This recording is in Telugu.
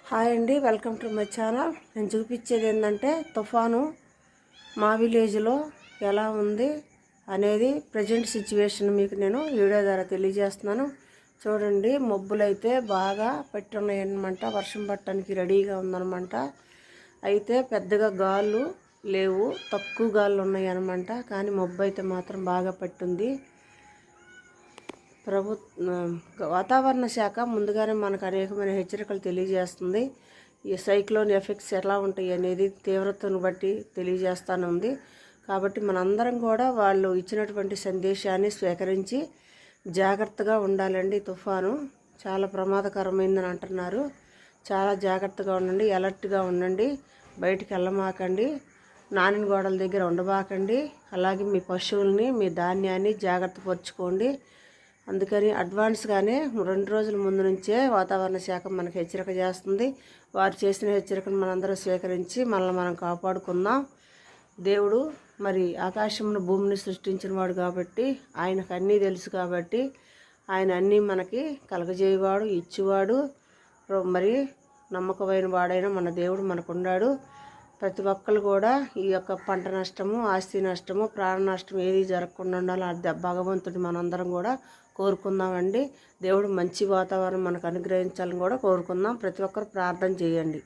హాయ్ అండి, వెల్కమ్ టు మై ఛానల్. నేను చూపించేది ఏంటంటే తుఫాను మా విలేజ్లో ఎలా ఉంది అనేది ప్రజెంట్ సిచ్యువేషన్ మీకు నేను వీడియో ద్వారా తెలియజేస్తున్నాను. చూడండి, మబ్బులు అయితే బాగా పెట్టి ఉన్నాయన్నమాట. వర్షం పట్టడానికి రెడీగా ఉందన్నమాట. అయితే పెద్దగా గాళ్ళు లేవు, తక్కువ గాళ్ళు ఉన్నాయి అన్నమాట. కానీ మబ్బు అయితే మాత్రం బాగా పట్టుంది. వాతావరణ శాఖ ముందుగానే మనకు అనేకమైన హెచ్చరికలు తెలియజేస్తుంది. ఈ సైక్లోన్ ఎఫెక్ట్స్ ఎలా ఉంటాయి అనేది తీవ్రతను బట్టి తెలియజేస్తూనే ఉంది. కాబట్టి మనందరం కూడా వాళ్ళు ఇచ్చినటువంటి సందేశాన్ని స్వీకరించి జాగ్రత్తగా ఉండాలండి. తుఫాను చాలా ప్రమాదకరమైందని అంటున్నారు. చాలా జాగ్రత్తగా ఉండండి, అలర్ట్గా ఉండండి, బయటికి వెళ్ళమాకండి, నానిన గోడల దగ్గర ఉండబాకండి. అలాగే మీ పశువుల్ని, మీ ధాన్యాన్ని జాగ్రత్త పరుచుకోండి. అందుకని అడ్వాన్స్గానే 2 రోజుల ముందు నుంచే వాతావరణ శాఖ మనకు హెచ్చరిక చేస్తుంది. వారు చేసిన హెచ్చరికను మనందరం స్వీకరించి మనల్ని మనం కాపాడుకుందాం. దేవుడు మరి ఆకాశంలో భూమిని సృష్టించిన వాడు కాబట్టి ఆయనకు అన్నీ తెలుసు. కాబట్టి ఆయన అన్నీ మనకి కలగజేయవాడు, ఇచ్చేవాడు. మరి నమ్మకమైన వాడైన మన దేవుడు మనకున్నాడు. ప్రతి ఒక్కరు కూడా ఈ యొక్క పంట నష్టము, ఆస్తి నష్టము, ప్రాణ నష్టం ఏది జరగకుండా ఉండాలో భగవంతుడి మనందరం కూడా కోరుకుందామండి. దేవుడు మంచి వాతావరణం మనకు అనుగ్రహించాలని కూడా కోరుకుందాం. ప్రతి ఒక్కరు ప్రార్థన చేయండి.